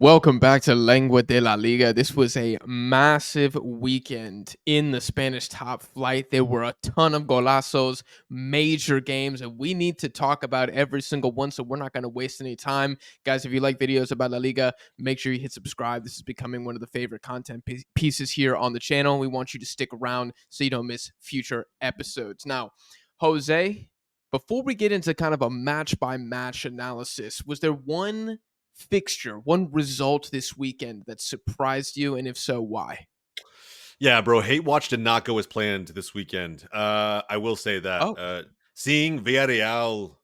Welcome back to Lengua de la Liga. This was a massive weekend in the Spanish top flight. There were a ton of golazos, major games, and we need to talk about every single one, so we're not going to waste any time. Guys, if you like videos about La Liga, make sure you hit subscribe. This is becoming one of the favorite content pieces here on the channel. We want you to stick around so you don't miss future episodes. Now, Jose, before we get into kind of a match-by-match analysis, was there one fixture, one result this weekend that surprised you, and if so, why? Yeah, bro. Hate Watch did not go as planned this weekend. I will say that. Oh, Seeing Villarreal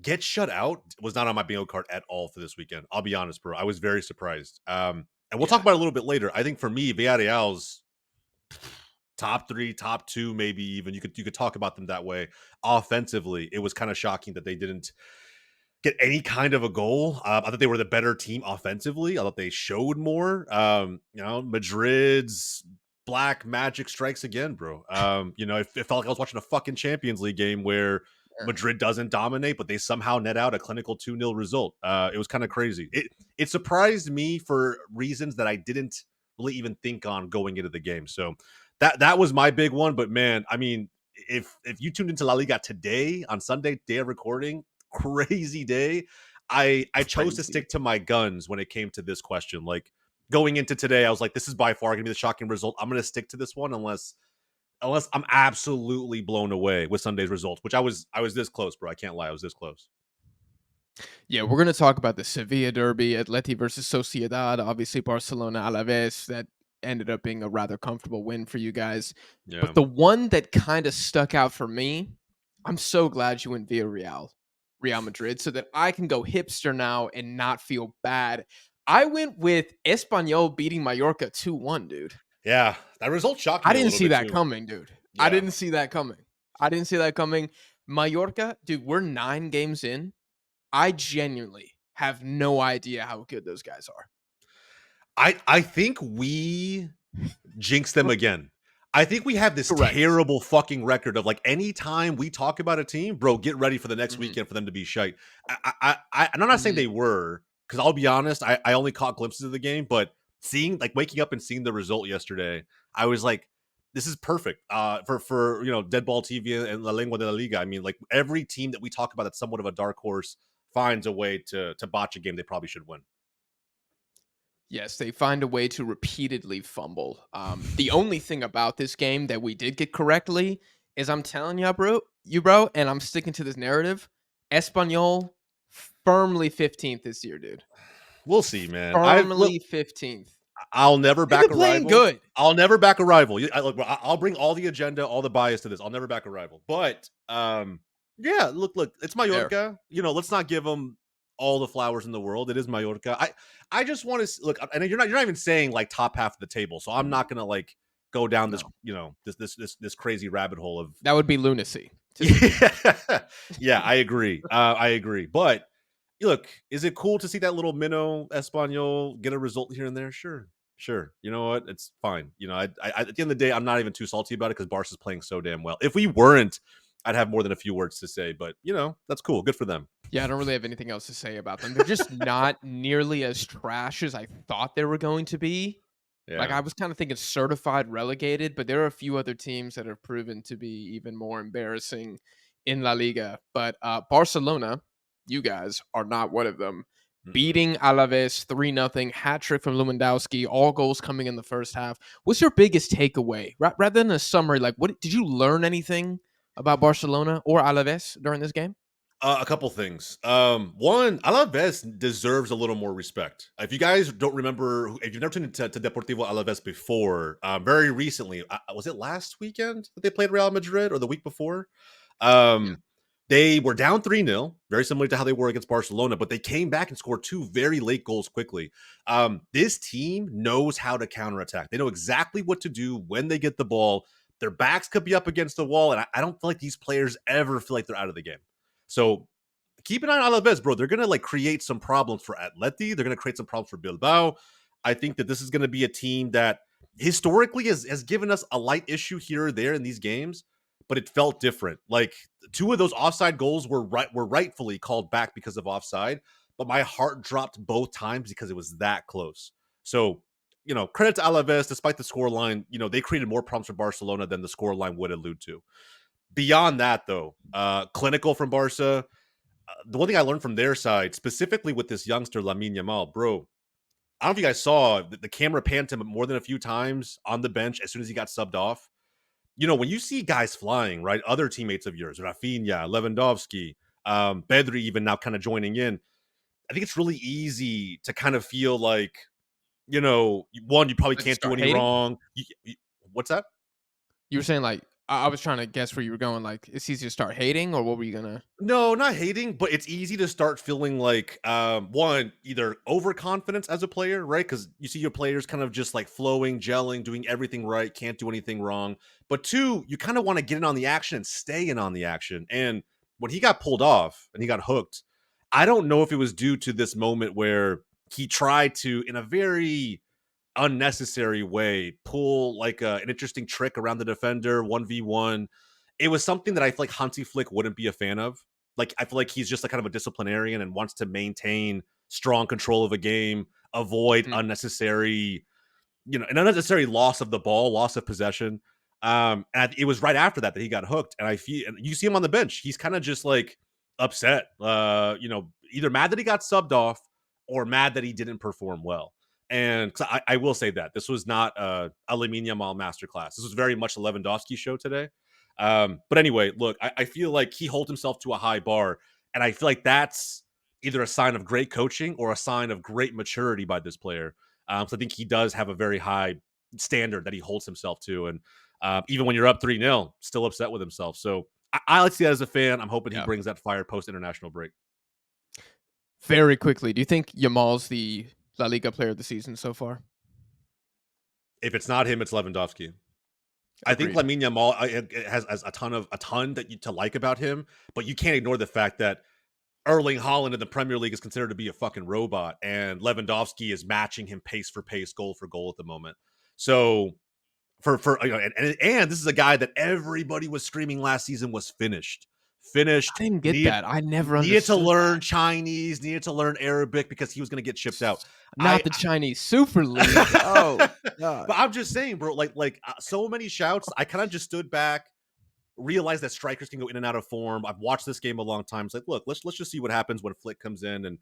get shut out was not on my bingo card at all for this weekend. I'll be honest, bro. I was very surprised. And we'll talk yeah. about it a little bit later. I think for me, Villarreal's top three, top two, maybe even you could talk about them that way. Offensively, it was kind of shocking that they didn't get any kind of a goal. I thought they were the better team offensively. I thought they showed more. Madrid's black magic strikes again, bro. It felt like I was watching a fucking Champions League game where Yeah. Madrid doesn't dominate, but they somehow net out a clinical 2-0 result. It was kind of crazy. It surprised me for reasons that I didn't really even think on going into the game. So that was my big one. But man, I mean, if you tuned into La Liga today on Sunday, day of recording, crazy day. I chose to Crazy. stick to my guns when it came to this question. Like going into today, I was like, this is by far gonna be the shocking result. I'm gonna stick to this one unless I'm absolutely blown away with Sunday's results, which I was this close, bro. I can't lie, I was this close. Yeah, we're going to talk about the Sevilla derby, Atleti versus Sociedad, obviously Barcelona Alaves. That ended up being a rather comfortable win for you guys. Yeah. But the one that kind of stuck out for me, I'm so glad you went via Real Madrid, so that I can go hipster now and not feel bad. I went with Espanyol beating Mallorca 2-1, dude. Yeah. That result shocked I me a didn't little see bit that too. coming, dude. I Yeah. didn't see that coming. I didn't see that coming. Mallorca, dude, we're 9 games in. I genuinely have no idea how good those guys are. I think we jinx them again. I think we have this Correct. terrible fucking record of like anytime we talk about a team, bro, get ready for the next Mhm, weekend for them to be shite. And I'm not saying mhm. they were, because I'll be honest, I only caught glimpses of the game, but seeing like waking up and seeing the result yesterday, I was like, this is perfect for Dead Ball TV and La Lengua de la Liga. I mean, like every team that we talk about that's somewhat of a dark horse finds a way to botch a game they probably should win. Yes, they find a way to repeatedly fumble. The only thing about this game that we did get correctly is I'm telling you, bro, and I'm sticking to this narrative. Espanol firmly 15th this year, dude. We'll see, man. Firmly 15th. I'll never They've back been a playing rival. good. I'll never back a rival. Look, I'll bring all the agenda, all the bias to this. I'll never back a rival. But yeah, look, it's Fair. Mallorca. Let's not give them all the flowers in the world. It is Mallorca. I just want to look, and you're not even saying like top half of the table. So I'm not gonna like go down this, No. this crazy rabbit hole of That would be lunacy to say the least. yeah, yeah. I agree. I agree. But look, is it cool to see that little minnow Espanol get a result here and there? Sure, sure. You know what? It's fine. At the end of the day, I'm not even too salty about it because Barca's playing so damn well. If we weren't, I'd have more than a few words to say. But that's cool. Good for them. Yeah, I don't really have anything else to say about them. They're just not nearly as trash as I thought they were going to be. Like, Yeah. I was kind of thinking certified relegated, but there are a few other teams that have proven to be even more embarrassing in La Liga. But Barcelona, you guys are not one of them. Mm-mm. Beating Alaves 3-0, hat trick from Lewandowski, all goals coming in the first half. What's your biggest takeaway? Rather than a summary, like, what did you learn anything about Barcelona or Alaves during this game? A couple things. One, Alaves deserves a little more respect. If you guys don't remember, if you've never tuned into Deportivo Alaves before, very recently, was it last weekend that they played Real Madrid or the week before? Yeah. Um, they were down 3-0, very similar to how they were against Barcelona, but they came back and scored two very late goals quickly. This team knows how to counterattack. They know exactly what to do when they get the ball. Their backs could be up against the wall, and I don't feel like these players ever feel like they're out of the game. So keep an eye on Alaves, bro. They're gonna like create some problems for Atleti. They're gonna create some problems for Bilbao. I think that this is gonna be a team that historically has given us a light issue here or there in these games, but it felt different. Like two of those offside goals were rightfully called back because of offside. but my heart dropped both times because it was that close. So, credit to Alaves, despite the scoreline, they created more problems for Barcelona than the scoreline would allude to. Beyond that, though, clinical from Barca. The one thing I learned from their side, specifically with this youngster Lamine Yamal, bro. I don't know if you guys saw the camera panned him more than a few times on the bench as soon as he got subbed off. When you see guys flying, right? Other teammates of yours, Rafinha, Lewandowski, Bedri, even now kind of joining in. I think it's really easy to kind of feel like, one, you probably Like you can't do start any hating? wrong. What's that? You were saying like I was trying to guess where you were going. Like it's easy to start hating, or what were you gonna? No, not hating, but it's easy to start feeling like one, either overconfidence as a player, right? Because you see your players kind of just like flowing, gelling, doing everything right, can't do anything wrong. But two, you kind of want to get in on the action and stay in on the action. And when he got pulled off and he got hooked, I don't know if it was due to this moment where he tried to, in a very unnecessary way, pull like an interesting trick around the defender 1v1. It was something that I feel like Hansi Flick wouldn't be a fan of. Like, I feel like he's just like kind of a disciplinarian and wants to maintain strong control of a game, avoid Mhm. unnecessary, an unnecessary loss of the ball, loss of possession. And it was right after that that he got hooked. And I feel, and you see him on the bench, he's kind of just like upset, either mad that he got subbed off or mad that he didn't perform well. And 'cause I will say that this was not a Lamine Yamal masterclass. This was very much a Lewandowski show today. But anyway, look, I feel like he holds himself to a high bar, and I feel like that's either a sign of great coaching or a sign of great maturity by this player. So I think he does have a very high standard that he holds himself to, and even when you're up 3-0, still upset with himself. So I like to see that as a fan. I'm hoping he Yeah. brings that fire post international break. Very quickly, do you think Yamal's the La Liga player of the season so far? If it's not him, it's Lewandowski. I think Agreed. Lamine Yamal has a ton that to like about him, but you can't ignore the fact that Erling Haaland in the Premier League is considered to be a fucking robot, and Lewandowski is matching him pace for pace, goal for goal at the moment. So and this is a guy that everybody was screaming last season was I finished, didn't get needed that. I never needed to understood learn that. Chinese, needed to learn Arabic because he was going to get shipped out. I, Not the Chinese Super League. Oh but god. I'm just saying, bro. So many shouts. I kind of just stood back, realized that strikers can go in and out of form. I've watched this game a long time. It's like, look, let's just see what happens when Flick comes in and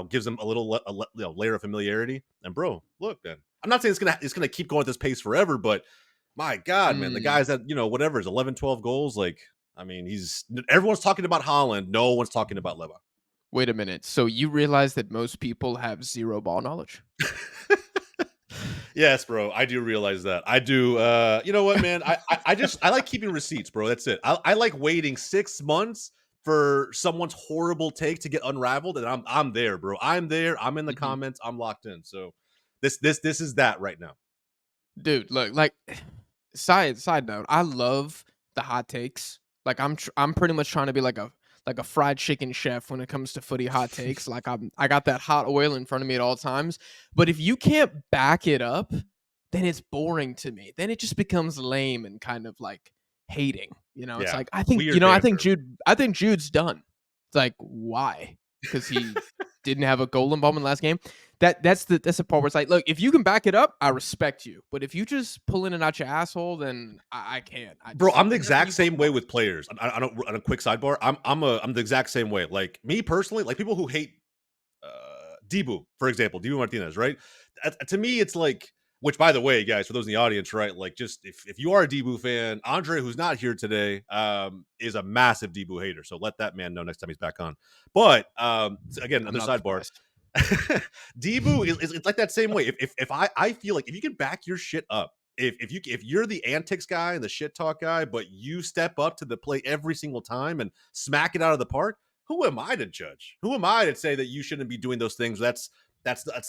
gives him a little layer of familiarity. And bro, look, man, I'm not saying it's gonna keep going at this pace forever, but my God, man, the Mm, guys that whatever is 11, 12 goals. Like, I mean, everyone's talking about Holland. No one's talking about Leva. wait a minute. So you realize that most people have zero ball knowledge? Yes, bro. I do realize that. I do. You know what, man? I like keeping receipts, bro. That's it. I like waiting 6 months for someone's horrible take to get unraveled, and I'm there, bro. I'm there. I'm in the Mhm. comments. I'm locked in. So this is that right now. Dude, look, like side note, I love the hot takes. Like I'm pretty much trying to be like a fried chicken chef when it comes to footy hot takes. Like I got that hot oil in front of me at all times. But if you can't back it up, then it's boring to me. Then it just becomes lame and kind of like hating. It's Yeah, like I think, weird I think banter. Jude's done. It's like why? Because he didn't have a goal involvement last game. That's the part where it's like, look, if you can back it up, I respect you. But if you just pulling it out your asshole, then I can't. Bro, I'm the Whenever exact you go same way for it. with players. I don't. On a quick sidebar, I'm the exact same way. Like me personally, like people who hate Debu, for example, Debu Martinez, right? To me, it's like, which by the way, guys, for those in the audience, right? Like, just if you are a Debu fan, Andre, who's not here today, is a massive Debu hater. So let that man know next time he's back on. But again, I'm another not sidebar. surprised. Debu is it's like that same way. If I feel like if you can back your shit up, if you're the antics guy and the shit talk guy, but you step up to the plate every single time and smack it out of the park, who am I to judge? Who am I to say that you shouldn't be doing those things? That's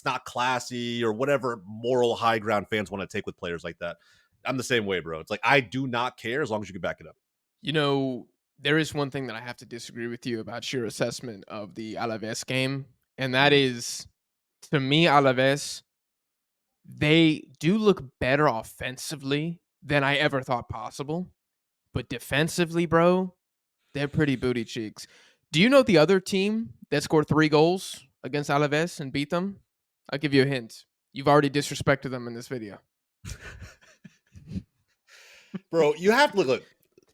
not classy or whatever moral high ground fans want to take with players like that. I'm the same way, bro. It's like I do not care as long as you can back it up. You know, there is one thing that I have to disagree with you about your assessment of the Alaves game, and that Mhm. is, to me, Alaves, they do look better offensively than I ever thought possible. But defensively, bro, they're pretty booty cheeks. Do you know the other team that scored 3 goals against Alaves and beat them, I'll give you a hint. You've already disrespected them in this video. Bro, you have to look.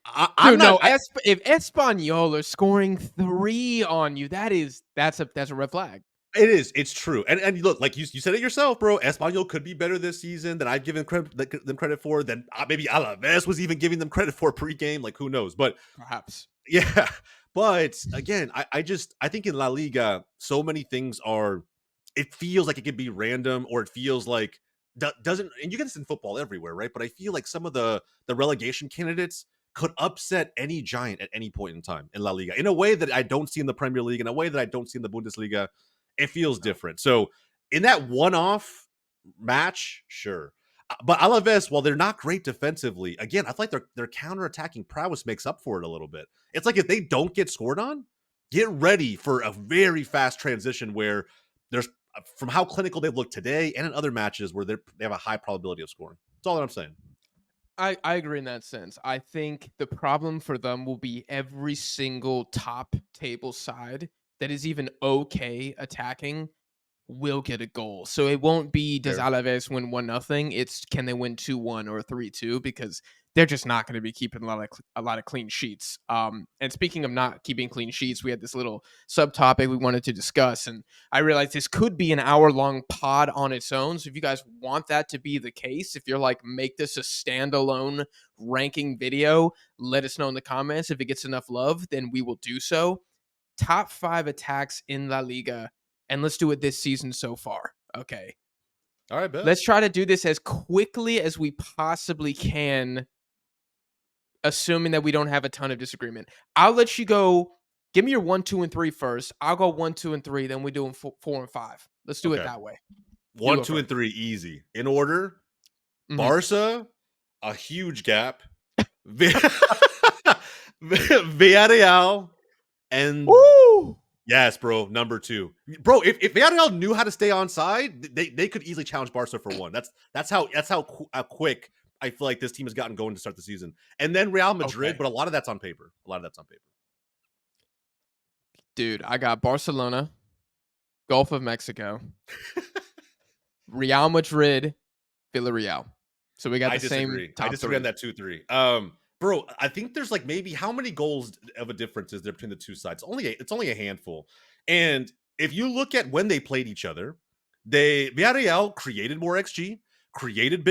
I'm Dude, not. no, if Espanyol are scoring 3 on you, that's a red flag. It is. It's true. And look, like you said it yourself, bro. Espanyol could be better this season than I've given them credit for. Than maybe Alaves was even giving them credit for pregame. Like who knows? But Perhaps. yeah. But again, I think in La Liga, so many things are. It feels like it could be random, or it feels like doesn't. And you get this in football everywhere, right? But I feel like some of the relegation candidates could upset any giant at any point in time in La Liga in a way that I don't see in the Premier League, in a way that I don't see in the Bundesliga. It feels No. different. So in that one-off match, sure. But Alaves, while they're not great defensively, again, I feel like their counter-attacking prowess makes up for it a little bit. It's like if they don't get scored on, get ready for a very fast transition where there's from how clinical they've looked today and in other matches where they have a high probability of scoring. That's all that I'm saying. I agree in that sense. I think the problem for them will be every single top table side that is even okay attacking will get a goal. So it won't be does Fair. Alaves win 1-0. It's can they win 2-1 or 3-2 because they're just not going to be keeping a lot of clean sheets. And speaking of not keeping clean sheets, we had this little subtopic we wanted to discuss, and I realized this could be an hour-long pod on its own. So if you guys want that to be the case, if you're like make this a standalone ranking video, let us know in the comments. If it gets enough love, then we will do so. Top 5 attacks in La Liga, and let's do it this season so far. Okay. All right, bet. Let's try to do this as quickly as we possibly can, assuming that we don't have a ton of disagreement. I'll let you go. Give me your 1, 2, and 3 first. I'll go 1, 2, and 3. Then we do them 4 and 5. Let's do it Okay. that way. You One, go two, and first. three, easy. In order, Mhm. Barca, a huge gap. Villarreal, and Woo! yes, bro, number 2. Bro, if Villarreal knew how to stay on side, they could easily challenge Barca for one. That's how quick I feel like this team has gotten going to start the season. And then Real Madrid, Okay. but a lot of that's on paper. A lot of that's on paper. Dude, I got Barcelona, Gulf of Mexico, Real Madrid, Villarreal. So we got I the same disagree. I top disagree on 3. that 2-3. Bro, I think there's like maybe how many goals of a difference is there between the two sides? It's only a handful. And if you look at when they played each other, Villarreal created more XG, created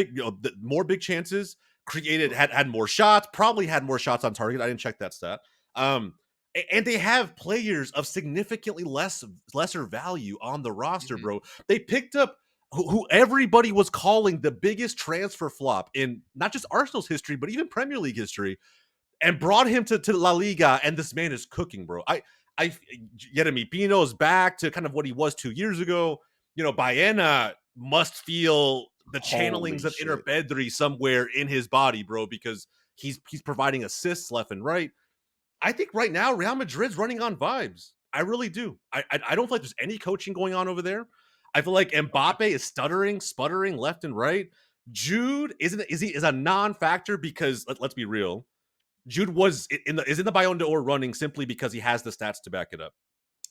more big chances, had more shots, probably had more shots on target. I didn't check that stat. And they have players of significantly lesser value on the roster, Mhm. bro. They picked up who everybody was calling the biggest transfer flop in not just Arsenal's history, but even Premier League history, and brought him to La Liga, and this man is cooking, bro. Yeremy Pino's back to kind of what he was 2 years ago. You know, Baena must feel the channelings Holy of inner shit. Bedri somewhere in his body, bro, because he's providing assists left and right. I think right now Real Madrid's running on vibes. I really do. I don't feel like there's any coaching going on over there. I feel like Okay. Mbappe is stuttering, sputtering left and right. Jude is a non-factor because let's be real. Jude is in the Ballon d'Or running simply because he has the stats to back it up.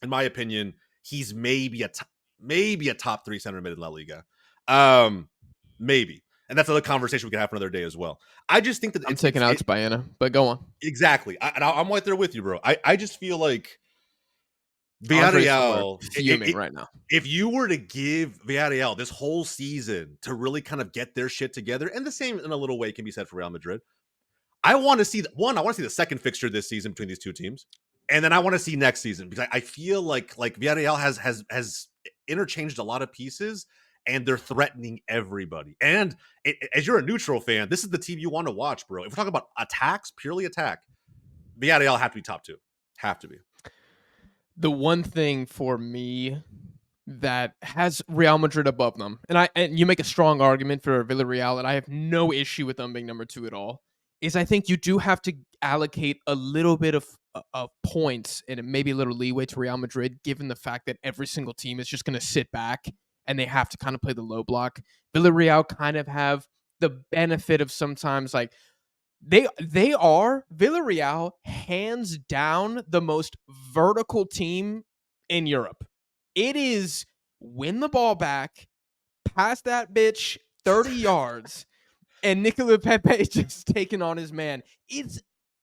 In my opinion, he's maybe a top 3 center mid in La Liga. Maybe. And that's another conversation we can have for another day as well. I just think that I'm taking Alex Baena, but go on. exactly. I'm right there with you, bro. I just feel like Andre's somewhere Villarreal, fuming right now. if you were to give Villarreal this whole season to really kind of get their shit together, and the same in a little way can be said for Real Madrid, I want to see I want to see the second fixture this season between these two teams, and then I want to see next season because I feel like Villarreal has interchanged a lot of pieces, and they're threatening everybody. And as you're a neutral fan, this is the team you want to watch, bro. If we're talking about attacks, purely attack, Villarreal have to be top 2, have to be. The one thing for me that has Real Madrid above them, and you make a strong argument for Villarreal, and I have no issue with them being number 2 at all, is I think you do have to allocate a little bit of points and maybe a little leeway to Real Madrid, given the fact that every single team is just going to sit back and they have to kind of play the low block. Villarreal kind of have the benefit of sometimes like they are Villarreal hands down the most vertical team in Europe. It is win the ball back, pass that bitch 30 yards, and Nicola Pepe just taking on his man. It's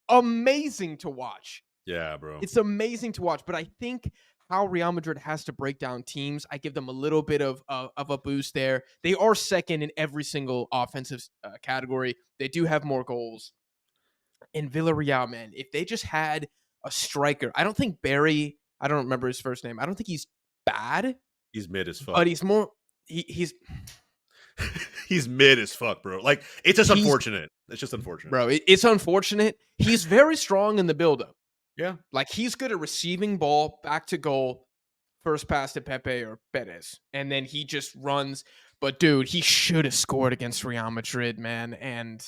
amazing to watch. Yeah, bro. It's amazing to watch, but I think how Real Madrid has to break down teams, I give them a little bit of a boost there. They are second in every single offensive category. They do have more goals. In Villarreal, man, if they just had a striker, I don't think Barry, I don't remember his first name. I don't think he's bad, He's mid as but fuck. he's more he's He's mid as fuck, bro. Like, it's just he's unfortunate. It's just unfortunate. bro, it's unfortunate. He's very strong in the buildup. Yeah. Like he's good at receiving ball back to goal, first pass to Pepe or Perez, and then he just runs. But dude, he should have scored against Real Madrid, man. And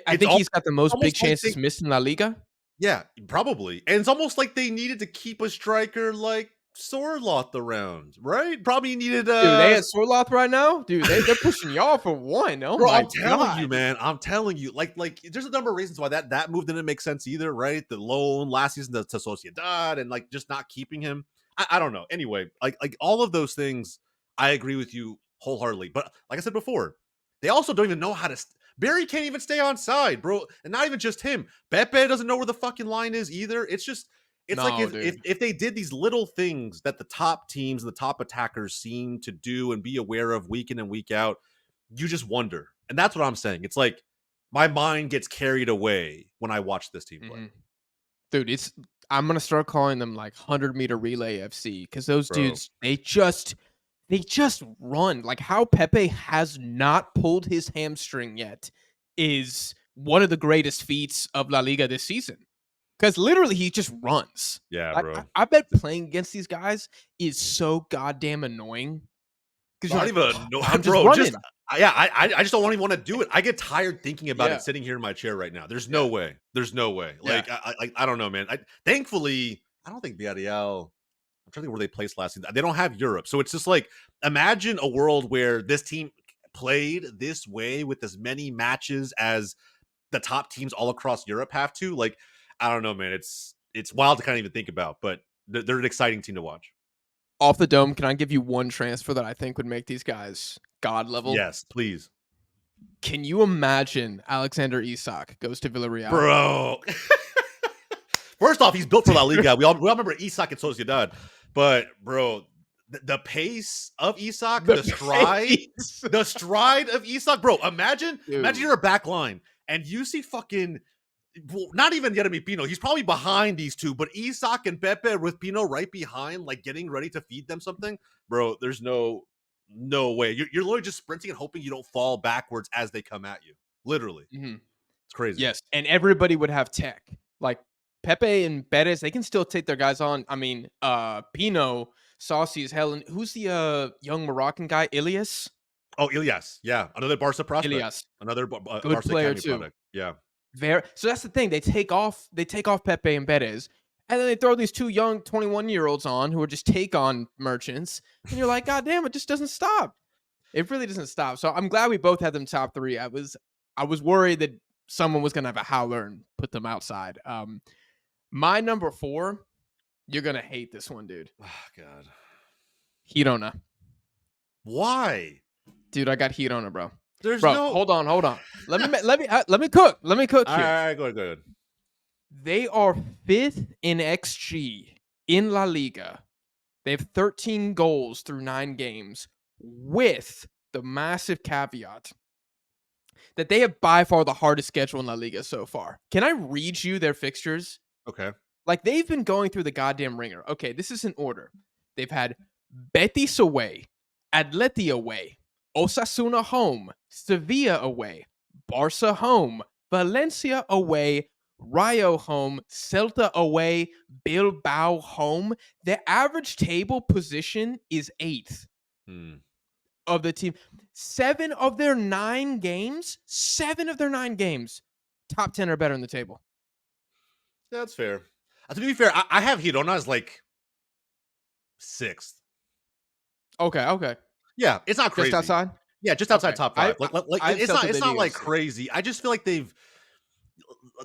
I It's think he's got the most big almost like they chances missed in La Liga. yeah, probably. And it's almost like they needed to keep a striker like Sorloth around, right? Probably needed Dude, they had Sorloth right now. Dude, they're pushing y'all for one. Oh bro, my I'm telling you, god. man. I'm telling you. Like there's a number of reasons why that move didn't make sense either, right? The loan last season to Sociedad and like just not keeping him. I don't know. Anyway, like all of those things, I agree with you wholeheartedly. But like I said before, they also don't even know how to Barry can't even stay on side, bro. And not even just him. Pepe doesn't know where the fucking line is either. It's just it's like No, if dude. if they did these little things that the top teams, the top attackers seem to do and be aware of week in and week out, you just wonder. And that's what I'm saying. It's like my mind gets carried away when I watch this team play. Mhm. Dude, I'm gonna start calling them like 100-meter relay FC because those Bro. dudes they just run. Like how Pepe has not pulled his hamstring yet is one of the greatest feats of La Liga this season. Because literally he just runs. Yeah, Like I, bro. I bet playing against these guys is so goddamn annoying. Because you're Not like, even no, I'm just bro. Just running. yeah, I just don't even want to do it. I get tired thinking about Yeah, it sitting here in my chair right now. There's no yeah, way. There's no way. yeah. Like I don't know, man. Thankfully I don't think Villarreal. I'm trying to think where they placed last season. They don't have Europe, so it's just like imagine a world where this team played this way with as many matches as the top teams all across Europe have to. Like I don't know, man. It's wild to kind of even think about, but they're an exciting team to watch. Off the dome, can I give you one transfer that I think would make these guys god level? Yes, please, Can you imagine Alexander Isak goes to Villarreal? bro. First off, he's built for La Liga. We all remember Isak and Sociedad, but bro, the pace of Isak, The pace. the stride of Isak, bro. Imagine Dude. you're a back line and you see fucking well, not even Yeremy Pino. He's probably behind these two, but Isak and Pepe with Pino right behind, like getting ready to feed them something, bro. There's no way. You're literally just sprinting and hoping you don't fall backwards as they come at you. Literally, Mhm. it's crazy. Yes, and everybody would have tech. Like Pepe and Perez, they can still take their guys on. I mean, Pino, saucy as hell. And who's the young Moroccan guy? Ilias? Oh, Ilyas, yeah, another Barca prospect, Ilias. another Good Barca player academy too. product. Yeah, Very so that's the thing. They take off Pepe and Perez, and then they throw these two young 21-year-olds on who are just take on merchants. And you're like, God damn, it just doesn't stop. It really doesn't stop. So I'm glad we both had them top three. I was worried that someone was gonna have a howler and put them outside. My number four, you're gonna hate this one, dude. oh, God, Girona. why? Dude, I got Girona, bro. There's Bro, no. hold on. Let me cook. Let me cook All here. right, go ahead. They are fifth in XG in La Liga. They have 13 goals through 9 games, with the massive caveat that they have by far the hardest schedule in La Liga so far. Can I read you their fixtures? Okay, Like they've been going through the goddamn ringer. Okay, this is in order. They've had Betis away, Atleti away, Osasuna home, Sevilla away, Barca home, Valencia away, Rayo home, Celta away, Bilbao home. The average table position is 8th hmm. of the team. 7 of their 9 games, top 10 or better in the table. That's fair. To be fair, I have Girona as like sixth. Okay. Yeah, it's not Just crazy. outside? Yeah, just outside Okay. top I five. Like I have it's Celta not de it's not Vigo like 6. crazy. I just feel like they've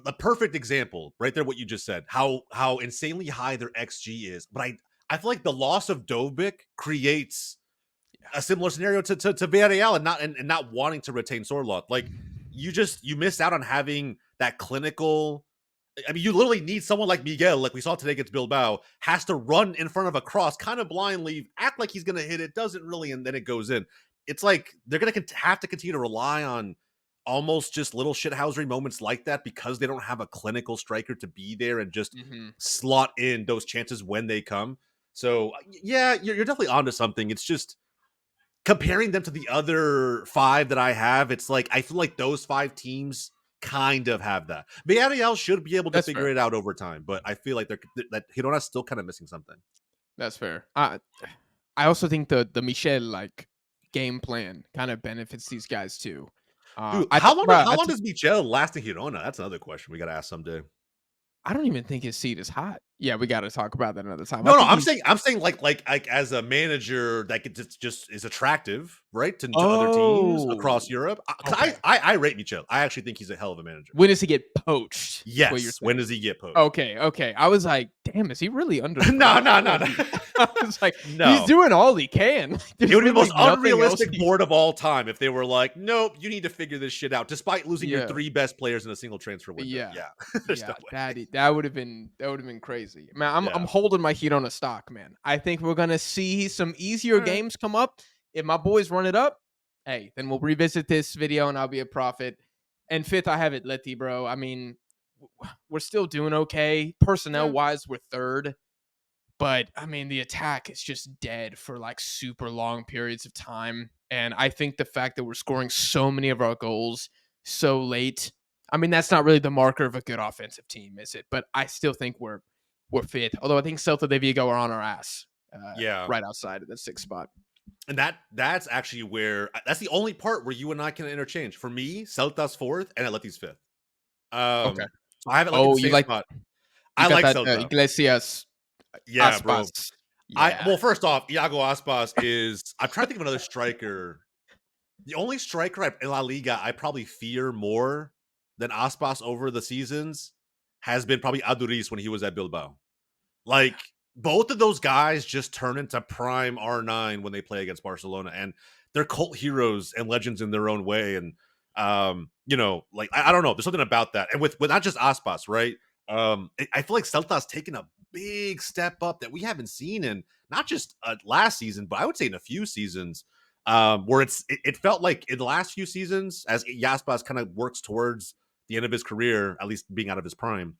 the perfect example right there. What you just said, how insanely high their XG is, but I feel like the loss of Dovbyk creates Yeah. a similar scenario to Villarreal and not wanting to retain Sorloth. Like you missed out on having that clinical. I mean, you literally need someone like Miguel, like we saw today against Bilbao, has to run in front of a cross, kind of blindly, act like he's going to hit it, doesn't really, and then it goes in. It's like they're going to have to continue to rely on almost just little shithousery moments like that because they don't have a clinical striker to be there and just Mhm. slot in those chances when they come. So yeah, you're definitely onto something. It's just comparing them to the other five that I have. It's like I feel like those five teams kind of have that. Villarreal should be able to That's figure fair. it out over time, but I feel like that Girona's still kind of missing something. That's fair. I also think the Michel, like, game plan kinda benefits these guys too. Dude, I talk about how long does Michel last in Girona? That's another question we got to ask someday. I don't even think his seat is hot. Yeah, we gotta talk about that another time. I No, no, think he's I'm saying like as a manager that could just is attractive, right, to other teams across Oh, Europe. 'Cause okay. I rate Michel. I actually think he's a hell of a manager. When does he get poached, is what you're Yes. When saying? does he get poached? Okay, okay. I was like, "Damn, is he really under No, threat?" no, no, no. I was like, "He's No. doing all he can." It There's would be the literally most nothing else unrealistic he board of all time if they were like, "Nope, you need to figure this shit out," despite losing your Yeah. 3 best players in a single transfer window. Yeah. Yeah. There's no Yeah, way. that would've been crazy. Man, I'm Yeah. holding my heat on a stock, man. I think we're gonna see some easier Alright. games come up. If my boys run it up, hey, then we'll revisit this video and I'll be a prophet. And fifth, I have it Letty, bro. I mean, we're still doing okay. Personnel Yeah. wise, we're third. But I mean, the attack is just dead for like super long periods of time. And I think the fact that we're scoring so many of our goals so late, I mean, that's not really the marker of a good offensive team, is it? But I still think we're fit. Although I think Celta de Vigo are on our ass Yeah. right outside of the sixth spot. And that's actually where that's the only part where you and I can interchange. For me, Celta's 4th and Atleti's 5th. Okay. So I have Atleti in the Oh, same spot. you I got like that Celta. Iglesias Yeah, bro. Aspas. I Yeah. well, first off, Iago Aspas is I'm trying to think of another striker. The only striker in La Liga I probably fear more than Aspas over the seasons has been probably Aduriz when he was at Bilbao. Like both of those guys just turn into prime R9 when they play against Barcelona, and they're cult heroes and legends in their own way. And like I don't know, there's something about that, and with not just Aspas, right? I feel like Celta's taken a big step up that we haven't seen in not just last season, but I would say in a few seasons. Where it felt like in the last few seasons, as Yaspas kind of works towards the end of his career, at least being out of his prime,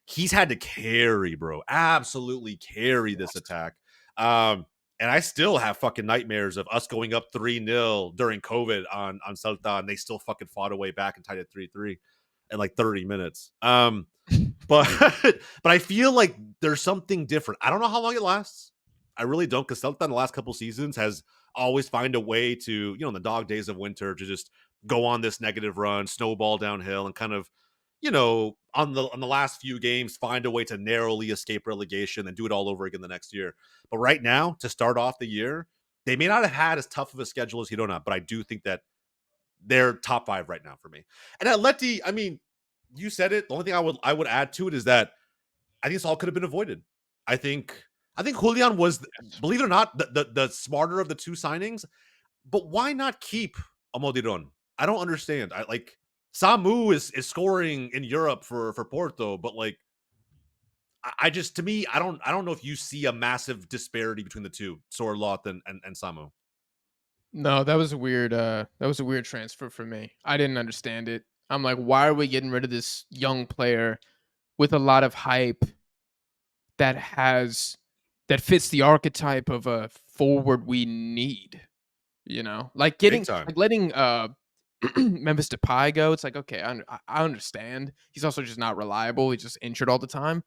he's had to carry, bro, absolutely carry this Yes. attack. And I still have fucking nightmares of us going up 3-0 during COVID on Celta, and they still fucking fought a way back and tied it 3-3 in like 30 minutes. But but I feel like there's something different. I don't know how long it lasts. I really don't, because Celta in the last couple seasons has always find a way to, in the dog days of winter, to just go on this negative run, snowball downhill, and kind of, on the last few games, find a way to narrowly escape relegation and do it all over again the next year. But right now, to start off the year, they may not have had as tough of a schedule as Girona, but I do think that they're top 5 right now for me. And Atleti, I mean, you said it. The only thing I would add to it is that I think this all could have been avoided. I think Julian was, Yes. believe it or not, the smarter of the two signings. But why not keep Almodiron? I don't understand. I like Samu is scoring in Europe for Porto, but like I just, to me, I don't know if you see a massive disparity between the two, Sorloth and Samu. No, that was a weird transfer for me. I didn't understand it. I'm like, why are we getting rid of this young player with a lot of hype that has that fits the archetype of a forward we need, you know? Like Big getting time. like letting Memphis Depay go, it's like, okay, I understand. He's also just not reliable. He's just injured all the time.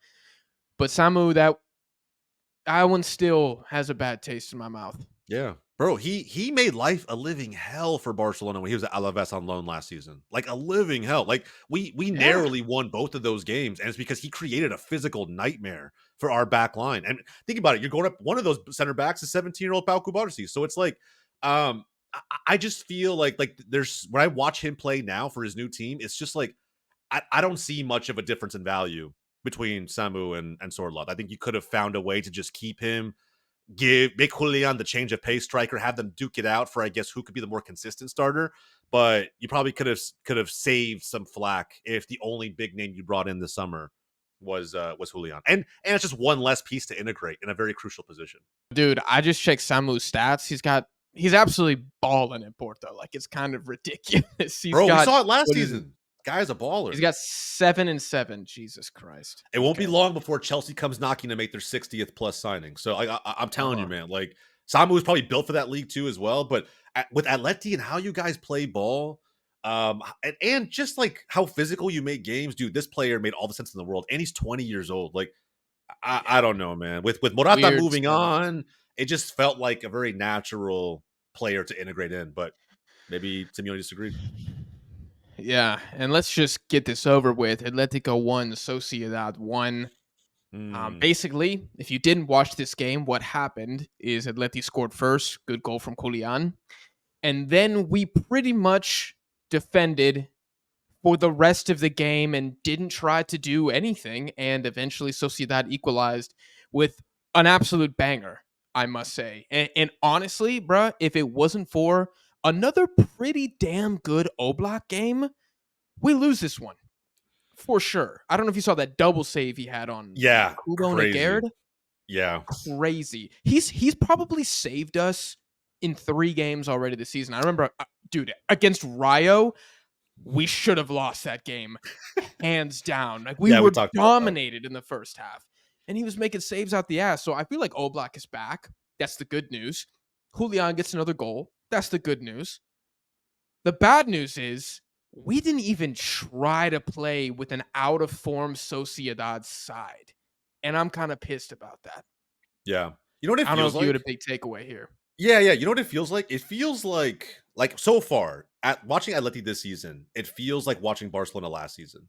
But Samu, that one still has a bad taste in my mouth. Yeah. Bro, he made life a living hell for Barcelona when he was at Alaves on loan last season. Like a living hell. Like we Yeah. narrowly won both of those games, and it's because he created a physical nightmare for our back line. And think about it, you're going up, one of those center backs is 17-year-old Pau Kubarsi. So it's like I just feel like there's, when I watch him play now for his new team, it's just like I don't see much of a difference in value between Samu and Sorloth. I think you could have found a way to just keep him make Julian the change of pace striker, have them duke it out for I guess who could be the more consistent starter. But you probably could have saved some flack if the only big name you brought in this summer was Julian, and it's just one less piece to integrate in a very crucial position. Dude, I just checked Samu's stats. He's absolutely balling in Porto. Like it's kind of ridiculous. Bro, we saw it last season. Guy's a He's baller. got 7-7. Jesus Christ. It won't be Okay. long before Chelsea comes knocking to make their 60th plus signing. So I'm telling you, Uh-huh. man, like Samu was probably built for that league too as well. But with Atleti and how you guys play ball, and just like how physical you make games, dude, this player made all the sense in the world, and he's 20 years old. Like I Yeah. don't know, man. With Morata Weird moving stuff. on, it just felt like a very natural player to integrate in. But maybe Simeone disagreed. Yeah, and let's just get this over with. Atletico 1, Sociedad 1. Hmm. Basically, if you didn't watch this game, what happened is Atleti scored first, good goal from Julian, and then we pretty much defended for the rest of the game and didn't try to do anything. And eventually, Sociedad equalized with an absolute banger, I must say. And honestly, bruh, if it wasn't for another pretty damn good Oblak game, we lose this one for sure. I don't know if you saw that double save he had on Yeah, Kubo crazy. Nagard. Yeah, Crazy. He's probably saved us in 3 games already this season. I remember, dude, against Rayo, we should have lost that game hands down. Like we yeah, we were talked about that. dominated in the first half, and he was making saves out the ass. So I feel like Oblak is back. That's the good news. Julian gets another goal. That's the good news. The bad news is we didn't even try to play with an out of form Sociedad side, and I'm kind of pissed about that. Yeah. You know what it I don't know feels if you had like? a big takeaway here. Yeah, yeah. You know what it feels like? It feels like so far at watching Atleti this season, it feels like watching Barcelona last season,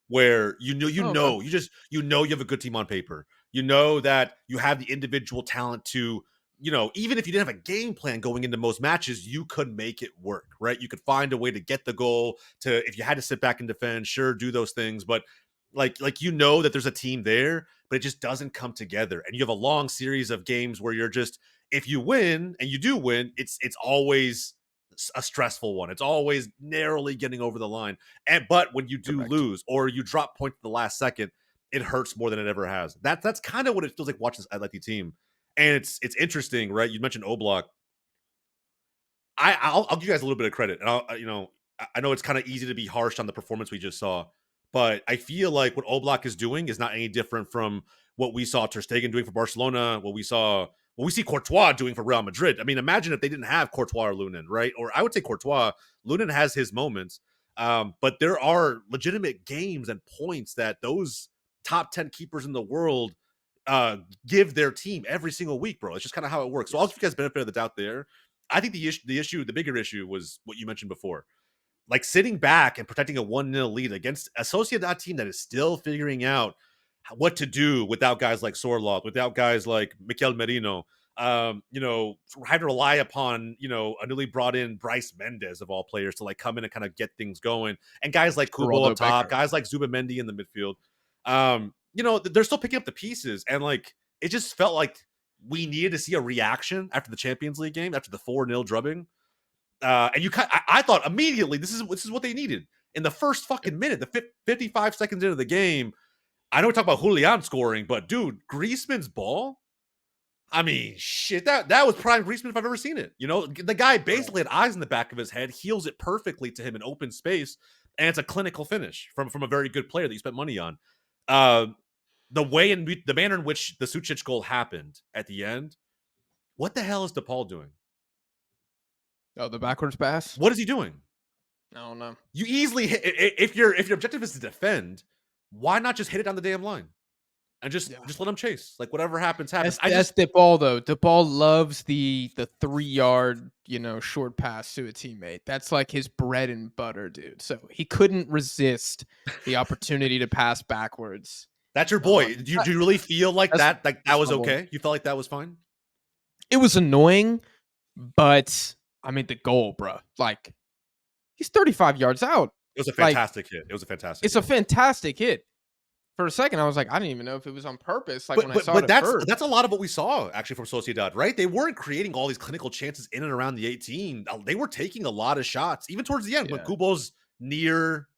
where Oh, okay. you have a good team on paper. You know that you have the individual talent to, even if you didn't have a game plan going into most matches, you could make it work, right? You could find a way to get the goal, to if you had to sit back and defend, sure, do those things, but like that there's a team there, but it just doesn't come together. And you have a long series of games where you're just if you win and you do win, it's always a stressful one. It's always narrowly getting over the line. But when you do Correct. lose or you drop points at the last second, it hurts more than it ever has. That's kind of what it feels like watching this Atleti team. And it's interesting, right? You mentioned Oblak. I'll give you guys a little bit of credit, and I know it's kind of easy to be harsh on the performance we just saw, but I feel like what Oblak is doing is not any different from what we saw Ter Stegen doing for Barcelona, what we see Courtois doing for Real Madrid. I mean, imagine if they didn't have Courtois or Lunin, right? Or I would say Courtois. Lunin has his moments, but there are legitimate games and points that those top 10 keepers in the world uh, give their team every single week, bro. It's just kind of how it works. So I'll Yes. give you guys benefit of the doubt there. I think the bigger issue was what you mentioned before. Like sitting back and protecting a 1-0 lead against a Sociedad team that is still figuring out what to do without guys like Sorloth, without guys like Mikel Merino. Had to rely upon, a newly brought in Bryce Mendez of all players to like come in and kind of get things going. And guys like Kubo up Geraldo top, Becker. guys like Zubamendi in the midfield. They're still picking up the pieces. And like it just felt like we needed to see a reaction after the Champions League game, after the 4-0 drubbing. And I thought immediately this is what they needed in the first Yep. fucking minute, the 55 seconds into the game. I know we talk about Julian scoring, but dude, Griezmann's ball. I mean, shit, that was prime Griezmann if I've ever seen it. The guy basically had eyes in the back of his head, heals it perfectly to him in open space, and it's a clinical finish from a very good player that you spent money on. Uh, the manner in which the Sucic goal happened at the end, what the hell is DePaul doing? Oh, the backwards pass? What is he doing? I don't know. You easily hit, if your objective is to defend, why not just hit it down the damn line and just Yeah. just let them chase? Like whatever happens, happens. That's DePaul though. DePaul loves the 3 yard, short pass to a teammate. That's like his bread and butter, dude. So he couldn't resist the opportunity to pass backwards. That's your Uh, boy. Do you really feel like that's that was reasonable. okay? You felt like that was fine? It was annoying, but I mean the goal, bro. Like he's 35 yards out. It was a Like fantastic hit. It was a fantastic it's a hit. fantastic hit. For a second, I was like, I didn't even know if it was on purpose, like, when But I but saw it but at that's first. that's a lot of what we saw actually from Sociedad, right? They weren't creating all these clinical chances in and around the 18. They were taking a lot of shots, even towards the end when Yeah, Kubo's near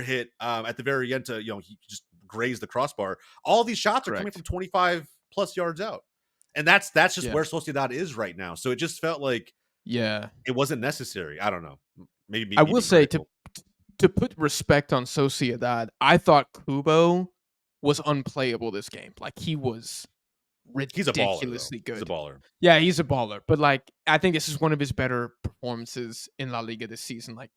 hit at the very end to he just grazed the crossbar. All these shots are coming from correct. 25 plus yards out, and that's just Yeah. where Sociedad is right now. So it just felt like Yeah. it wasn't necessary. I don't know. Maybe I me will being say critical. to put respect on Sociedad, I thought Kubo was unplayable this game. Like, he was He's a baller though. ridiculously He's a good. baller. Yeah, he's a baller, but, like, I think this is one of his better performances in La Liga this season. Like,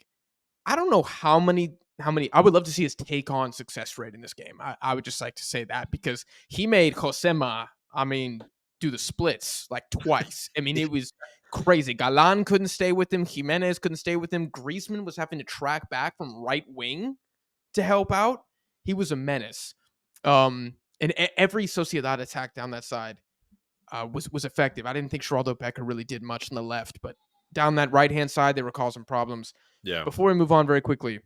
I don't know how many I would love to see his take on success rate in this game. I would just like to say that because he made Josema, I mean, do the splits like twice. I mean, it was crazy. Galan couldn't stay with him. Jimenez couldn't stay with him. Griezmann was having to track back from right wing to help out. He was a menace. And every Sociedad attack down that side was effective. I didn't think Geraldo Becker really did much on the left, but down that right hand side, they were causing problems. Yeah. Before we move on very quickly,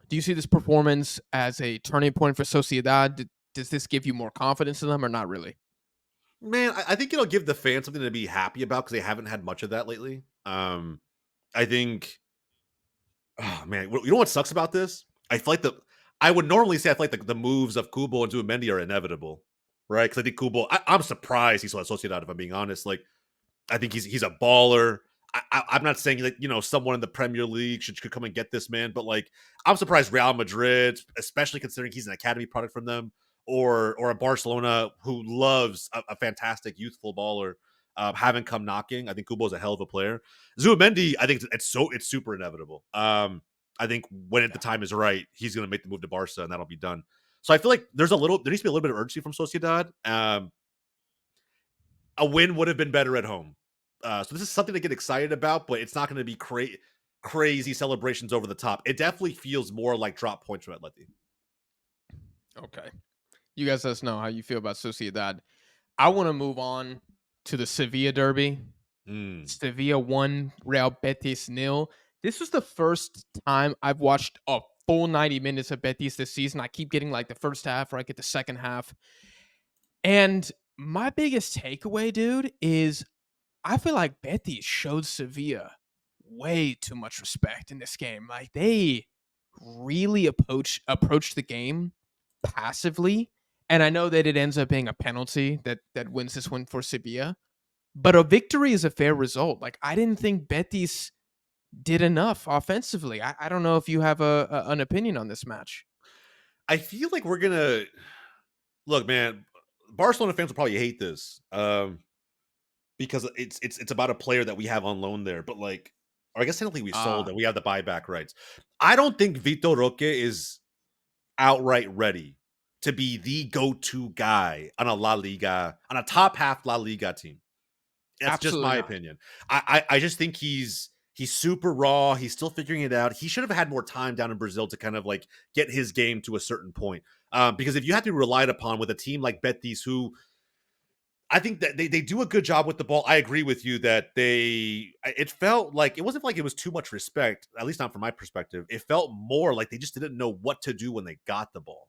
do you see this performance as a turning point for Sociedad? Does this give you more confidence in them or not really? Man, I think it'll give the fans something to be happy about because they haven't had much of that lately. I think, oh man, you know what sucks about this? I feel like I would normally say I feel like the moves of Kubo and Zubimendi are inevitable, right? Because I think Kubo, I'm surprised he's still at Sociedad if I'm being honest. Like, I think he's a baller. I'm not saying that someone in the Premier League could come and get this man, but like I'm surprised Real Madrid, especially considering he's an academy product from them, or a Barcelona who loves a fantastic youthful baller, haven't come knocking. I think Kubo's a hell of a player. Zubimendi, I think it's super inevitable. I think when the time is right, he's going to make the move to Barca, and that'll be done. So I feel like there needs to be a little bit of urgency from Sociedad. A win would have been better at home. So this is something to get excited about, but it's not going to be crazy celebrations over the top. It definitely feels more like drop points from Atleti. Okay. You guys let us know how you feel about Sociedad. I want to move on to the Sevilla derby. Mm. Sevilla 1, Real Betis 0. This was the first time I've watched a full 90 minutes of Betis this season. I keep getting like the first half or I get the second half. And my biggest takeaway, dude, is I feel like Betis showed Sevilla way too much respect in this game. Like, they really approached the game passively. And I know that it ends up being a penalty that wins this one for Sevilla. But a victory is a fair result. Like, I didn't think Betis did enough offensively. I don't know if you have an opinion on this match. I feel like we're gonna look, man. Barcelona fans will probably hate this because it's about a player that we have on loan there, but like, or I guess technically we sold Ah, and we have the buyback rights. I don't think Vitor Roque is outright ready to be the go-to guy on a La Liga, on a top half La Liga team. That's just absolutely my not. opinion. I just think he's super raw. He's still figuring it out. He should have had more time down in Brazil to kind of like get his game to a certain point. Because if you have to be relied upon with a team like Betis, who I think that they do a good job with the ball. I agree with you that it felt like it wasn't like it was too much respect, at least not from my perspective. It felt more like they just didn't know what to do when they got the ball.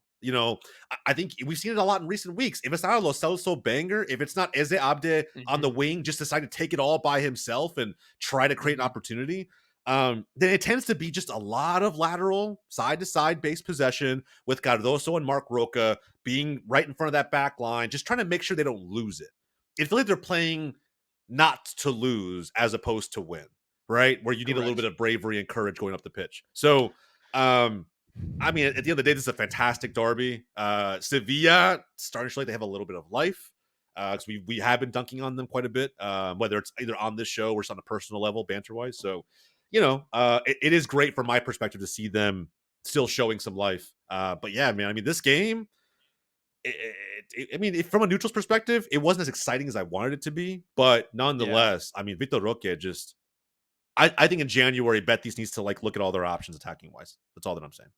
I think we've seen it a lot in recent weeks. If it's not a Lo Celso banger, if it's not Eze Abde on Hmm. the wing, just decide to take it all by himself and try to create an Hmm. opportunity, then it tends to be just a lot of lateral, side to side base possession with Cardoso and Mark Roca being right in front of that back line, just trying to make sure they don't lose it. It feels like they're playing not to lose as opposed to win, right? Where you need a little bit Correct. of bravery and courage going up the pitch. So, I mean, at the end of the day, this is a fantastic derby. Sevilla starting to show like they have a little bit of life because we have been dunking on them quite a bit, whether it's either on this show or just on a personal level, banter wise. So, it is great from my perspective to see them still showing some life. But yeah, man, I mean, this game I mean, from a neutral's perspective, it wasn't as exciting as I wanted it to be, but Yeah. nonetheless, I mean, Vitor Roque just, I think in January, Betis needs to like look at all their options attacking wise. That's all that I'm saying.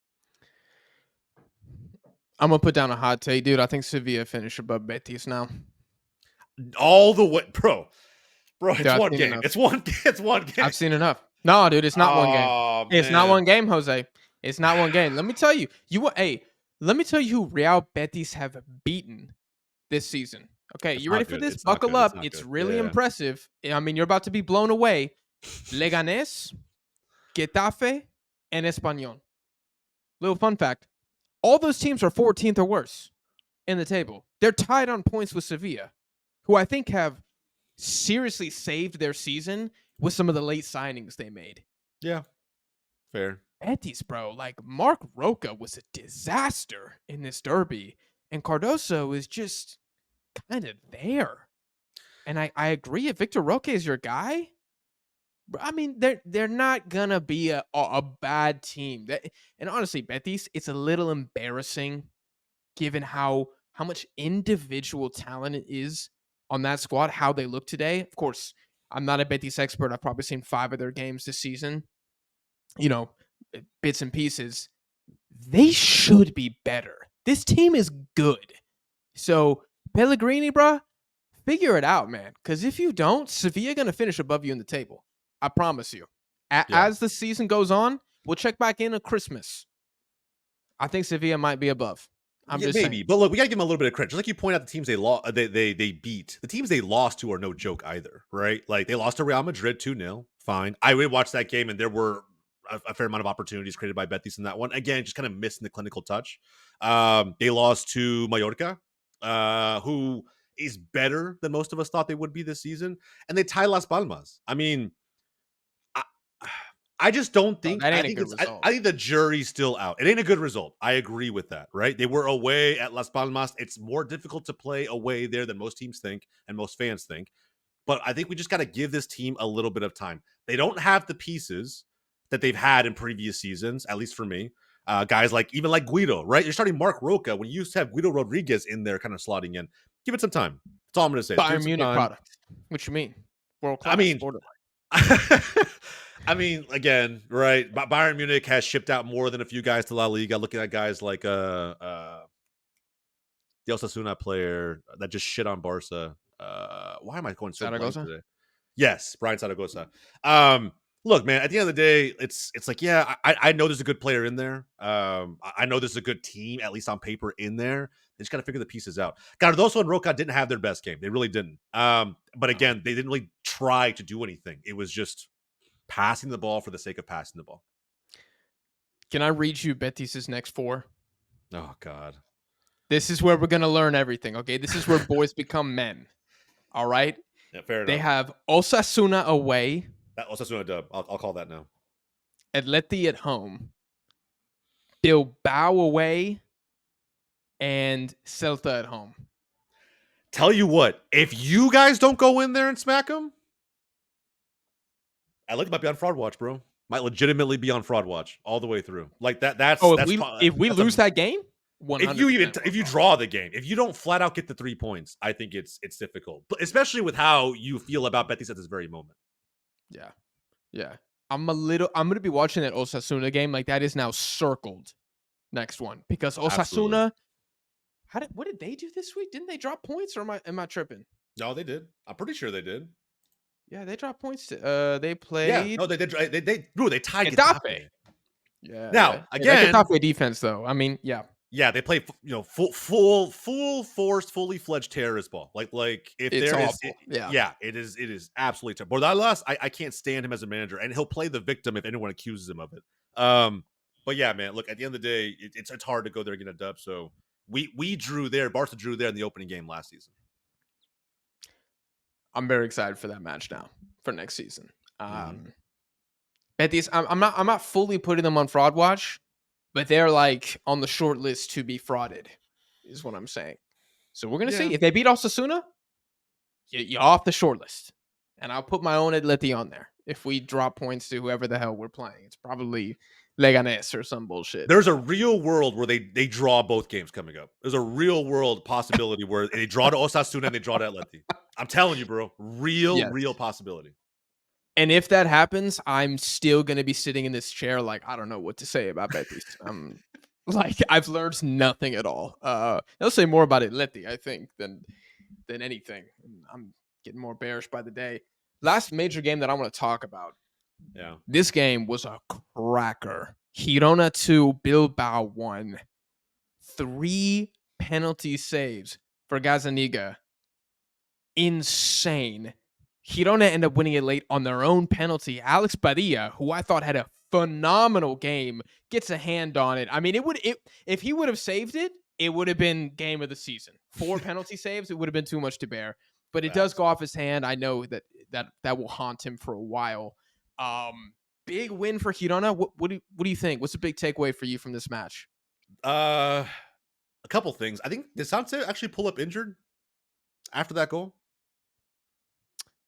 I'm gonna put down a hot take, dude. I think Sevilla finish above Betis now. All the way, bro. Dude, It's I've one seen game. enough. It's one game. I've seen enough. No, dude, it's not one game. Oh It's not man, one game, Jose. It's not one game. Let me tell you. Hey, Let me tell you who Real Betis have beaten this season. Okay, It's you ready not for good. this? It's not Buckle good. It's up. not It's good. really Yeah. impressive. I mean, you're about to be blown away. Leganés, Getafe, and Español. Little fun fact. All those teams are 14th or worse in the table. They're tied on points with Sevilla, who I think have seriously saved their season with some of the late signings they made. Yeah. Fair. Betis, bro, like Mark Roca was a disaster in this derby, and Cardoso is just kind of there. And I agree. If Victor Roque is your guy, I mean, they're not gonna be a bad team. And honestly, Betis, it's a little embarrassing given how much individual talent it is on that squad, how they look today. Of course, I'm not a Betis expert. I've probably seen 5 of their games this season. You know, bits and pieces. They should be better. This team is good. So Pellegrini, bruh, figure it out, man. Because if you don't, Sevilla gonna finish above you in the table. I promise you. Yeah. As the season goes on, we'll check back in at Christmas. I think Sevilla might be above. I'm Yeah, just saying. maybe. But look, we gotta give them a little bit of credit. Just like you point out, the teams they lost, they beat. The teams they lost to are no joke either, right? Like they lost to Real Madrid 2-0. Fine. I would watch that game, and there were a fair amount of opportunities created by Betis in that one. Again, just kind of missing the clinical touch. They lost to Mallorca, who is better than most of us thought they would be this season, and they tie Las Palmas. I mean, I, I just don't Bro, think. that I ain't a think good it's. result. I think the jury's still out. It ain't a good result. I agree with that. Right? They were away at Las Palmas. It's more difficult to play away there than most teams think and most fans think. But I think we just got to give this team a little bit of time. They don't have the pieces that they've had in previous seasons, at least for me. Guys like even like Guido, right? You're starting Mark Roca when you used to have Guido Rodriguez in there, kind of slotting in. Give it some time. That's all I'm going to say. Give it Bayern some Munich time. product. What you mean? World I class, mean, borderline. I mean, again, right? Bayern Munich has shipped out more than a few guys to La Liga. Looking at guys like the Osasuna player that just shit on Barca. Why am I going so blank Zaragoza? today? Yes, Brian Zaragoza. Look, man. At the end of the day, it's like, yeah, I know there's a good player in there. I know there's a good team, at least on paper, in there. They just got to figure the pieces out. Cardoso and Roca didn't have their best game. They really didn't. But No. again, they didn't really try to do anything. It was just passing the ball for the sake of passing the ball. Can I read you Betis's next 4? Oh God. This is where we're gonna learn everything. Okay, this is where boys become men. All right. Yeah, fair They enough. have Osasuna away, That Osasuna dub. I'll call that now. Atleti at home, Bilbao away, and Celta at home. Tell you what, if you guys don't go in there and smack them, Atleti might be on fraud watch, bro. Might legitimately be on fraud watch all the way through. Like that. That's Oh, if we that's a lose that game, 100%. if you draw the game, if you don't flat out get the 3 points, I think it's difficult, but especially with how you feel about Betis at this very moment. Yeah, yeah. I'm gonna be watching that Osasuna game. Like that is now circled next one because Absolutely. Osasuna. What did they do this week? Didn't they drop points or am I tripping? No, they did. I'm pretty sure they did. Yeah, they dropped points. They Yeah. played No, they did. They tied Getafe. Getafe. Yeah, Now that again, Getafe defense though. I mean, yeah, yeah, they play full forced, fully fledged terrorist ball. Like if it's there is, awful. Yeah, yeah, it is absolutely terrible. Bordalas, I can't stand him as a manager, and he'll play the victim if anyone accuses him of it. But yeah, man, look, at the end of the day, it's hard to go there and get a dub. So we drew there, Barca drew there in the opening game last season. I'm very excited for that match now for next season. Mhm. Betis, I'm not fully putting them on fraud watch, but they're like on the short list to be frauded, is what I'm saying. So we're gonna Yeah, see if they beat Osasuna, you're off the short list, and I'll put my own Atleti on there. If we drop points to whoever the hell we're playing, it's probably Leganes or some bullshit. there's a real world where they draw both games coming up. There's a real world possibility where they draw to Osasuna and they draw to Atleti. I'm telling you, bro, real Yes. possibility. And if that happens, I'm still gonna be sitting in this chair like I don't know what to say about Betis. Like I've learned nothing at all. They'll say more about Atleti, I think, than anything. I'm getting more bearish by the day. Last major game that I want to talk about. Yeah. This game was a cracker. Girona 2, Bilbao 1. 3 penalty saves for Gazzaniga. Insane. Girona end up winning it late on their own penalty. Alex Padilla, who I thought had a phenomenal game, gets a hand on it. I mean, if he would have saved it, it would have been game of the season. 4 penalty saves, it would have been too much to bear. But it does Facts. go off his hand. I know that will haunt him for a while. Big win for Girona. What do you think? What's the big takeaway for you from this match? A couple things. I think did Sanse actually pull up injured after that goal?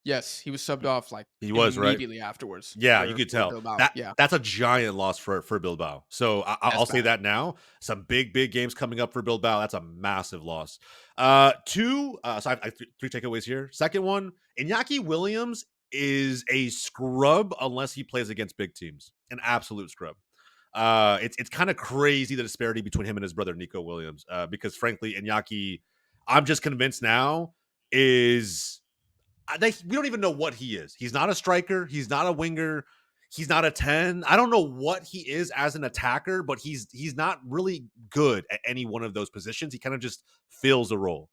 Yes, he was subbed off like He was, right? immediately afterwards Yeah, you for could tell. Bilbao. That Yeah, that's a giant loss for Bilbao. So that's I'll say bad. that now. Some big games coming up for Bilbao. That's a massive loss. Two. So I have three takeaways here. Second one, Iñaki Williams is a scrub unless he plays against big teams. An absolute scrub. It's kind of crazy the disparity between him and his brother Nico Williams. Because frankly, Iñaki, I'm just convinced now is we don't even know what he is. He's not a striker. He's not a winger. He's not a 10. I don't know what he is as an attacker, but he's not really good at any one of those positions. He kind of just fills a role.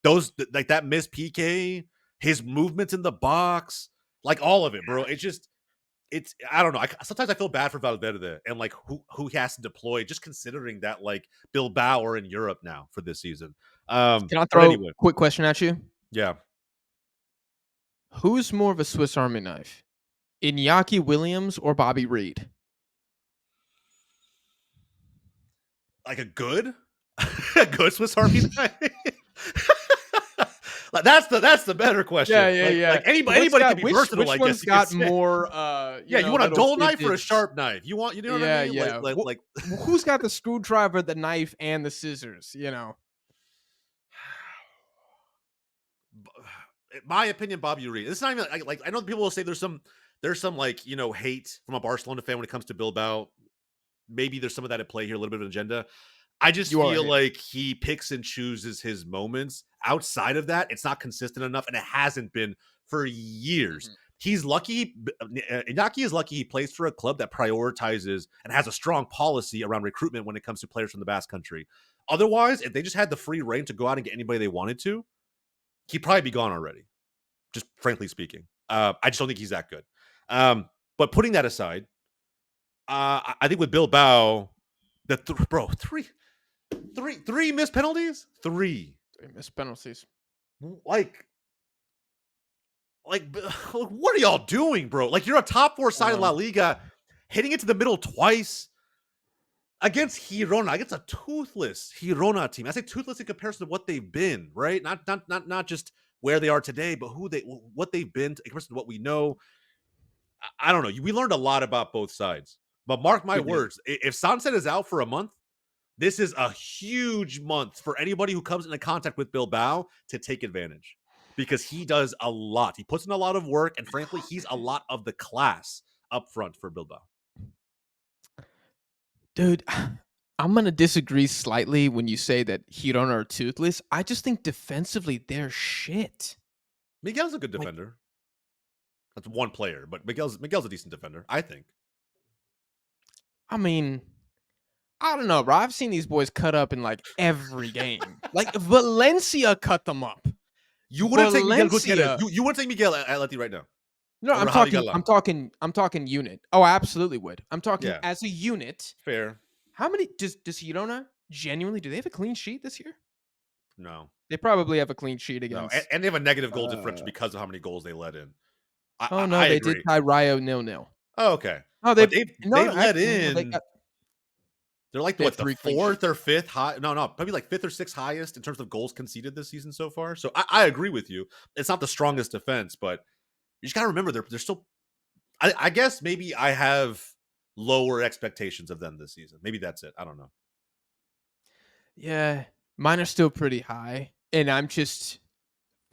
Those like that missed PK, his movements in the box, like all of it, bro. It's I don't know. Sometimes I feel bad for Valverde and like who he has to deploy, just considering that like Bilbao are in Europe now for this season. Can I But throw a anyway, quick question at you? yeah. Who's more of a Swiss Army knife, Iñaki Williams or Bobby Reed? Like a good, a good Swiss Army knife. Like that's the better question. Like anybody can be versatile. Which I one's guess you could got say. more Yeah, you want a little dull knife or a tidbits? sharp knife? You know what I Yeah, mean? yeah. Who's got the screwdriver, the knife, and the scissors? In my opinion, Bobby Reed. It's not even like I know people will say there's some like hate from a Barcelona fan when it comes to Bilbao. Maybe there's some of that at play here, a little bit of an agenda. I just You are a feel hater. like he picks and chooses his moments. Outside of that, it's not consistent enough, and it hasn't been for years. Mhm. He's lucky. Inaki is lucky he plays for a club that prioritizes and has a strong policy around recruitment when it comes to players from the Basque Country. Otherwise, if they just had the free reign to go out and get anybody they wanted to, he'd probably be gone already. Just frankly speaking, I just don't think he's that good. But putting that aside, I think with Bilbao, bro, three missed penalties, three. They missed penalties. Like, like, what are y'all doing, bro? Like, you're a top four I side in La know. Liga, hitting it to the middle twice against Girona, against a toothless Girona team. I say toothless in comparison to what they've been, right? Not just where they are today, but what they've been in comparison to what we know. I don't know. We learned a lot about both sides, but mark my We did. words: if Sunset is out for a month, this is a huge month for anybody who comes into contact with Bilbao to take advantage because he does a lot. He puts in a lot of work, and frankly, he's a lot of the class up front for Bilbao. Dude, I'm gonna disagree slightly when you say that Girona are toothless. I just think defensively they're shit. Miguel's a good Like, defender. That's one player, but Miguel's a decent defender, I think. I mean, I don't know, bro. I've seen these boys cut up in like every game. Like Valencia cut them up. You wouldn't take Miguel Gutierrez. Valencia. You wouldn't take Miguel Atleti right now No, over I'm Javi talking. Galan. I'm talking unit. Oh, I absolutely would. I'm talking Yeah, as a unit. fair. How many does Girona genuinely do they have a clean sheet this year? No, They probably have a clean sheet no, against. and they have a negative goal differential Uh, because of how many goals they let in. I, oh I, no, I they did agree. tie Rayo 0-0. Oh, okay, Oh, but they they've no, they've no, let actually no, they in. got They're like they have what the 3 clean fourth or sheets. fifth high? No, probably like fifth or sixth highest in terms of goals conceded this season so far. So I agree with you. It's not the strongest defense, but you just gotta remember they're still. I guess maybe I have lower expectations of them this season. Maybe that's it. I don't know. Yeah, mine are still pretty high, and I'm just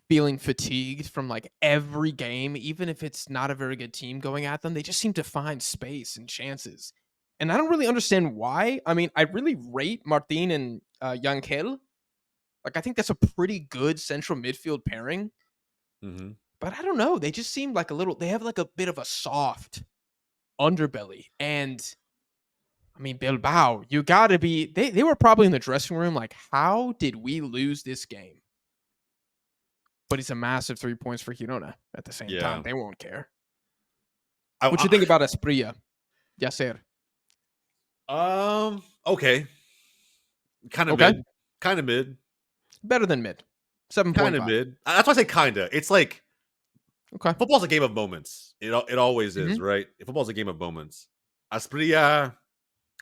feeling fatigued from like every game, even if it's not a very good team going at them. They just seem to find space and chances, and I don't really understand why. I mean, I really rate Martin and Yankel. Like, I think that's a pretty good central midfield pairing, Mm-hmm. but I don't know. They just seem like a little. They have like a bit of a soft underbelly, and I mean, Bilbao, you got to be. They were probably in the dressing room like, how did we lose this game? But it's a massive 3 points for Girona at the same time. Yeah. They won't care. I, What you think about Esprilla? Yacer. okay. Kind of Okay. mid. Kind of mid. Better than mid. Kind of 7.5. mid. That's why I say kinda. It's like Okay. football's a game of moments. It always is, Hmm. right? Football's a game of moments. Asprilla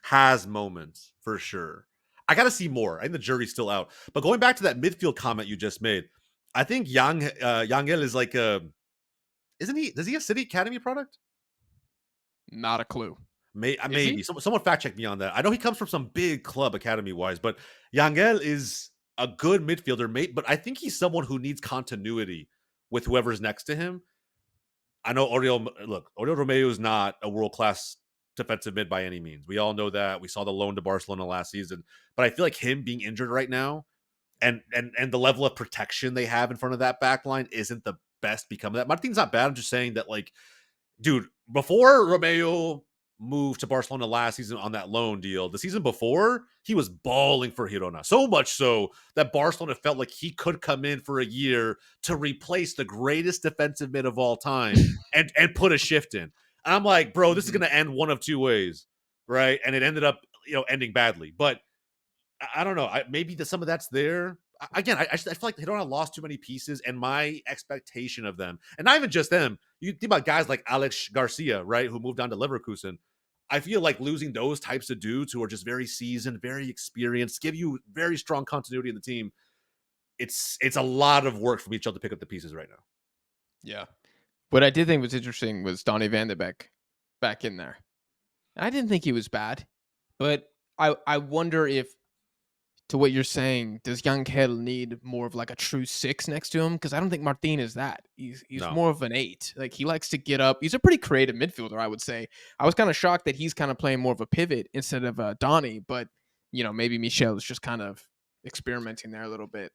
has moments for sure. I got to see more. I think the jury's still out. But going back to that midfield comment you just made, I think Yangel is like a isn't he? Does he a City Academy product? Not a clue. Is he? Maybe someone fact check me on that. I know he comes from some big club academy wise, but Yangel is a good midfielder, mate. But I think he's someone who needs continuity with whoever's next to him. I know Oriol Romeo is not a world class defensive mid by any means. We all know that. We saw the loan to Barcelona last season, but I feel like him being injured right now, and the level of protection they have in front of that back line isn't the best because of that. Martin's not bad. I'm just saying that, like, dude, before Romeo moved to Barcelona last season on that loan deal, the season before, he was balling for Girona. So much so that Barcelona felt like he could come in for a year to replace the greatest defensive mid of all time and put a shift in. And I'm like, bro, this is Mhm. going to end one of two ways, right? And it ended up, ending badly. But I don't know. Maybe some of that's there. Again, I feel like they don't have lost too many pieces, and my expectation of them, and not even just them. You think about guys like Alex Garcia, right, who moved on to Leverkusen. I feel like losing those types of dudes who are just very seasoned, very experienced, give you very strong continuity in the team. It's a lot of work for Michel to pick up the pieces right now. Yeah. What I did think was interesting was Donny van de Beek back in there. I didn't think he was bad, but I wonder if, to what you're saying, does Young Hill need more of like a true six next to him? Because I don't think Martin is that. He's No, more of an eight. Like, he likes to get up. He's a pretty creative midfielder, I would say. I was kind of shocked that he's kind of playing more of a pivot instead of Donny, but maybe Michel is just kind of experimenting there a little bit.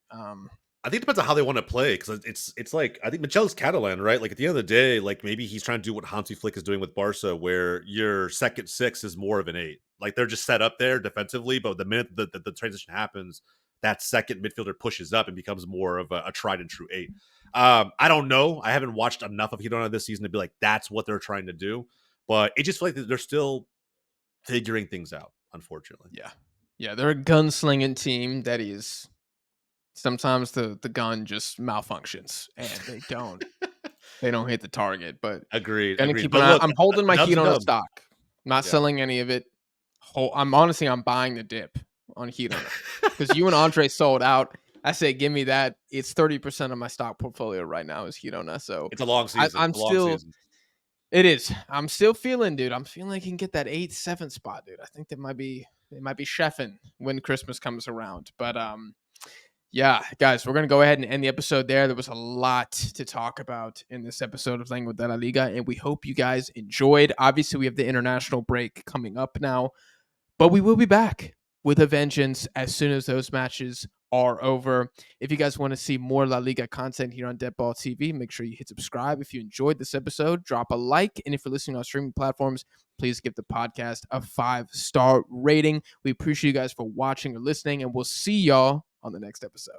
I think it depends on how they want to play because it's like I think Michel's Catalan, right? Like at the end of the day, like maybe he's trying to do what Hansi Flick is doing with Barca, where your second six is more of an eight. Like they're just set up there defensively, but the minute the transition happens, that second midfielder pushes up and becomes more of a tried and true eight. I don't know. I haven't watched enough of Girona this season to be like that's what they're trying to do, but it just feels like they're still figuring things out. Unfortunately, Yeah. Yeah, they're a gunslinging team that is sometimes the gun just malfunctions and they don't hit the target, but agreed, gonna agreed. keep an But eye. look, I'm holding a my dub's heat a on a dub. stock. Not Yeah. selling any of it. I'm buying the dip on heat on it because you and Andre sold out. I say, give me that. It's 30% of my stock portfolio right now is Hedona. So It's a long season. I'm It's a long still. season. It is. I'm still feeling, dude. I'm feeling like he can get that 8-7 spot, dude. I think it might be chefing when Christmas comes around. But yeah, guys, we're gonna go ahead and end the episode there. There was a lot to talk about in this episode of Lengua de la Liga, and we hope you guys enjoyed. Obviously, we have the international break coming up now. But we will be back with a vengeance as soon as those matches are over. If you guys want to see more La Liga content here on Deadball TV, make sure you hit subscribe. If you enjoyed this episode, drop a like. And if you're listening on streaming platforms, please give the podcast a 5-star rating. We appreciate you guys for watching or listening, and we'll see y'all on the next episode.